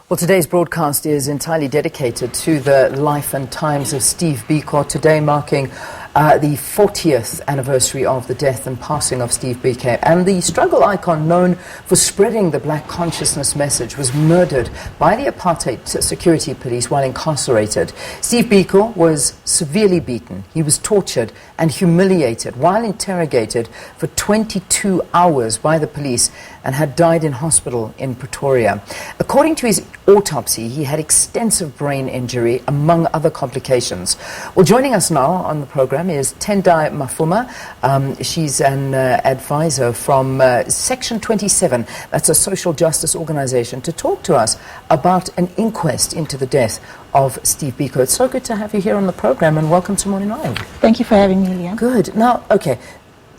Well, today's broadcast is entirely dedicated to the life and times of Steve Biko, today marking the 40th anniversary of the death and passing of Steve Biko. And the struggle icon known for spreading the black consciousness message was murdered by the apartheid security police while incarcerated. Steve Biko was severely beaten. He was tortured and humiliated while interrogated for 22 hours by the police and had died in hospital in Pretoria. According to his autopsy, he had extensive brain injury, among other complications. Well, joining us now on the program is Tendai Mafuma. She's an advisor from Section 27, that's a social justice organization, to talk to us about an inquest into the death of Steve Biko. It's so good to have you here on the program, and welcome to Morning Live. Thank you for having me, Liam. Good. Now, okay,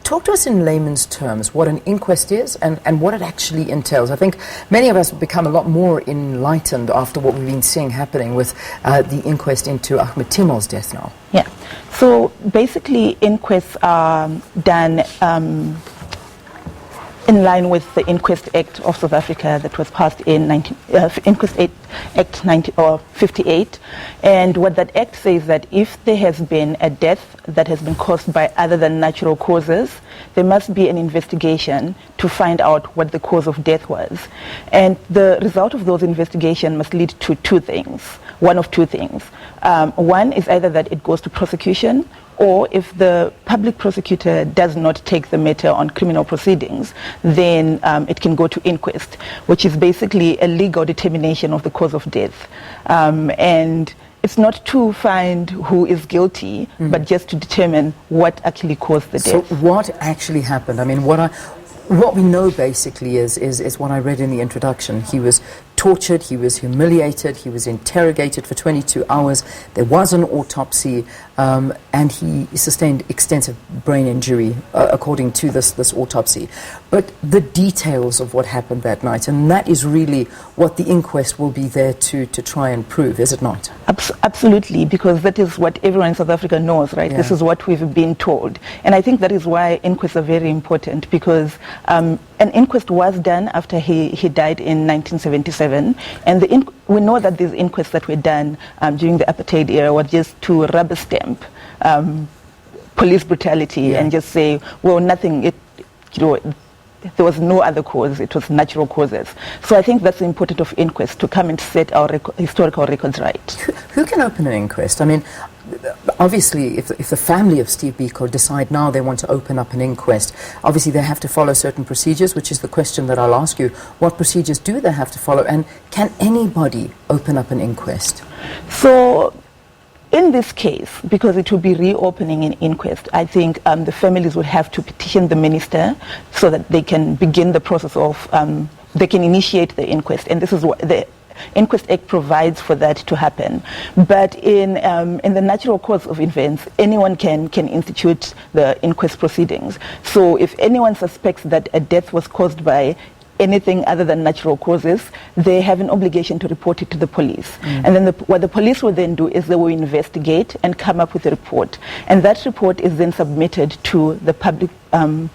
talk to us in layman's terms what an inquest is and what it actually entails. I think many of us have become a lot more enlightened after what we've been seeing happening with the inquest into Ahmed Timol's death now. Yeah. So basically, inquests are done in line with the Inquest Act of South Africa that was passed in Inquest Act 58. And what that act says that if there has been a death that has been caused by other than natural causes, there must be an investigation to find out what the cause of death was. And the result of those investigations must lead to two things, one of two things. One is either that it goes to prosecution, or if the public prosecutor does not take the matter on criminal proceedings, then it can go to inquest, which is basically a legal determination of the cause of death. And it's not to find who is guilty, but just to determine what actually caused the death. So what actually happened? I mean, what we know basically is what I read in the introduction. He was tortured, he was humiliated, he was interrogated for 22 hours. There was an autopsy, and he sustained extensive brain injury, according to this autopsy. But the details of what happened that night, and that is really what the inquest will be there to try and prove, is it not? Absolutely, because that is what everyone in South Africa knows, right? Yeah. This is what we've been told. And I think that is why inquests are very important, because an inquest was done after he died in 1977. And we know that these inquests that were done during the apartheid era were just to rubber stamp police brutality and just say, well, nothing, there was no other cause, it was natural causes. So I think that's the importance of inquest, to come and set our historical records right. Who can open an inquest? I mean, obviously, if the family of Steve Biko decide now they want to open up an inquest, obviously they have to follow certain procedures, which is the question that I'll ask you. What procedures do they have to follow, and can anybody open up an inquest? So, in this case, because it will be reopening an inquest, I think the families would have to petition the minister so that they can begin the process of, they can initiate the inquest. And this is what the Inquest Act provides for that to happen. But in the natural course of events, anyone can institute the inquest proceedings. So if anyone suspects that a death was caused by anything other than natural causes, they have an obligation to report it to the police. And then what the police will then do is they will investigate and come up with a report. And that report is then submitted to the public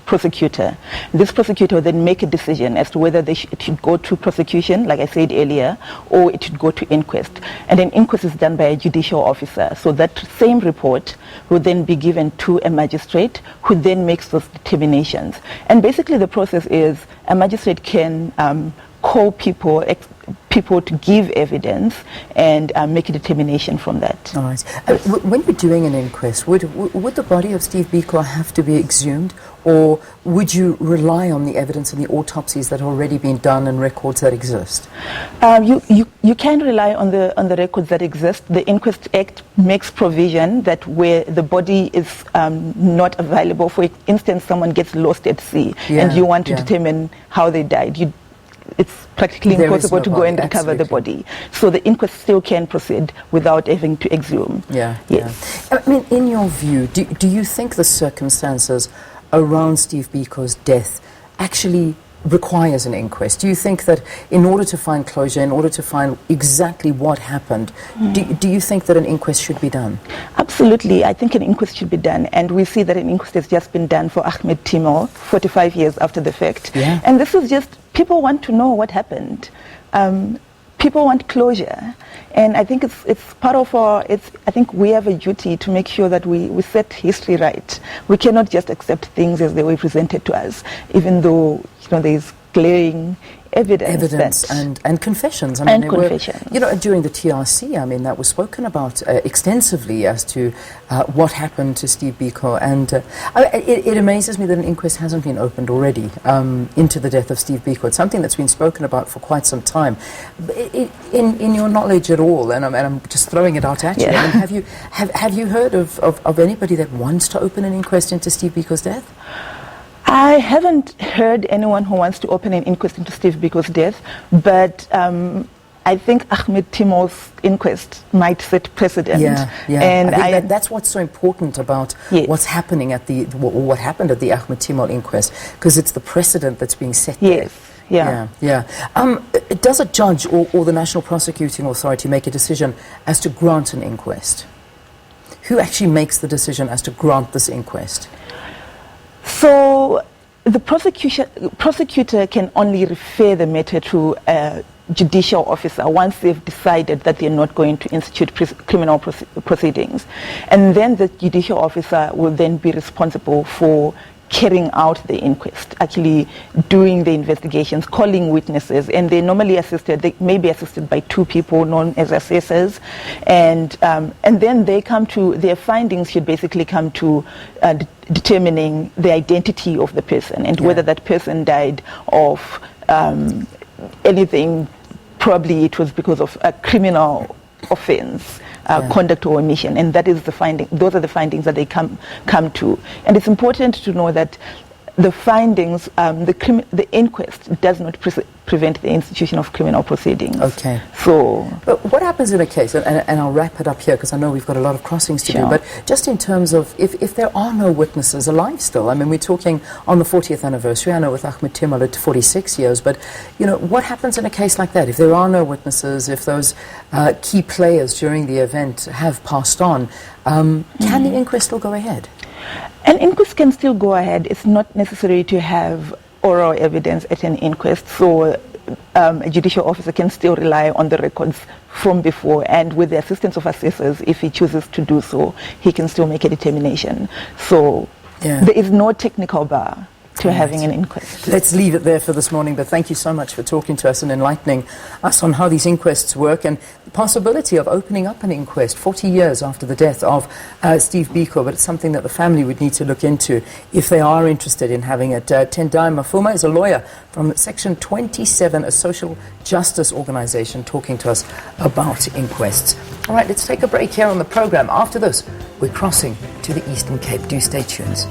prosecutor. This prosecutor will then make a decision as to whether it should go to prosecution, like I said earlier, or it should go to inquest. And an inquest is done by a judicial officer. So that same report will then be given to a magistrate, who then makes those determinations. And basically the process is a magistrate can call people to give evidence and make a determination from that. All right. When you're doing an inquest, would the body of Steve Biko have to be exhumed, or would you rely on the evidence and the autopsies that have already been done and records that exist? You can rely on the records that exist. The Inquest Act makes provision that where the body is not available, for instance, someone gets lost at sea and you want to determine how they died, it's practically impossible to go and recover the body. So the inquest still can proceed without having to exhume. Yes. I mean, in your view, do you think the circumstances around Steve Biko's death actually requires an inquest? Do you think that in order to find closure, in order to find exactly what happened, do you think that an inquest should be done? Absolutely. I think an inquest should be done. And we see that an inquest has just been done for Ahmed Timol 45 years after the fact. And this is just, people want to know what happened. people want closure, and I think it's part of our. I think we have a duty to make sure that we set history right. We cannot just accept things as they were presented to us, even though there is glaring evidence and confessions. I mean, confessions. During the TRC, I mean, that was spoken about extensively as to what happened to Steve Biko, and it amazes me that an inquest hasn't been opened already into the death of Steve Biko. It's something that's been spoken about for quite some time. In your knowledge at all, and I'm just throwing it out at you. I mean, have you heard of anybody that wants to open an inquest into Steve Biko's death? I haven't heard anyone who wants to open an inquest into Steve Biko's death, but I think Ahmed Timol's inquest might set precedent. And I think that's what's so important about what's happening at what happened at the Ahmed Timol inquest, because it's the precedent that's being set there. Does a judge or the National Prosecuting Authority make a decision as to grant an inquest? Who actually makes the decision as to grant this inquest? So the prosecutor can only refer the matter to a judicial officer once they've decided that they're not going to institute criminal proceedings. And then the judicial officer will then be responsible for carrying out the inquest, actually doing the investigations, calling witnesses, and they normally they may be assisted by two people known as assessors, and then their findings should basically come to determining the identity of the person and whether that person died of anything. Probably it was because of a criminal offense. Conduct or omission, and that is the finding. Those are the findings that they come to, and it's important to know that the findings, the inquest does not prevent the institution of criminal proceedings. Okay. So, but what happens in a case, and I'll wrap it up here because I know we've got a lot of crossings to do, but just in terms of if there are no witnesses alive still, I mean, we're talking on the 40th anniversary, I know with Ahmed Timol at 46 years, but, what happens in a case like that? If there are no witnesses, if those key players during the event have passed on, can the inquest still go ahead? An inquest can still go ahead. It's not necessary to have oral evidence at an inquest, so a judicial officer can still rely on the records from before, and with the assistance of assessors, if he chooses to do so, he can still make a determination. So there is no technical bar to having an inquest. Let's leave it there for this morning, but thank you so much for talking to us and enlightening us on how these inquests work and the possibility of opening up an inquest 40 years after the death of Steve Biko, but it's something that the family would need to look into if they are interested in having it. Tendai Mafuma is a lawyer from Section 27, a social justice organization, talking to us about inquests. All right, let's take a break here on the program. After this, we're crossing to the Eastern Cape. Do stay tuned.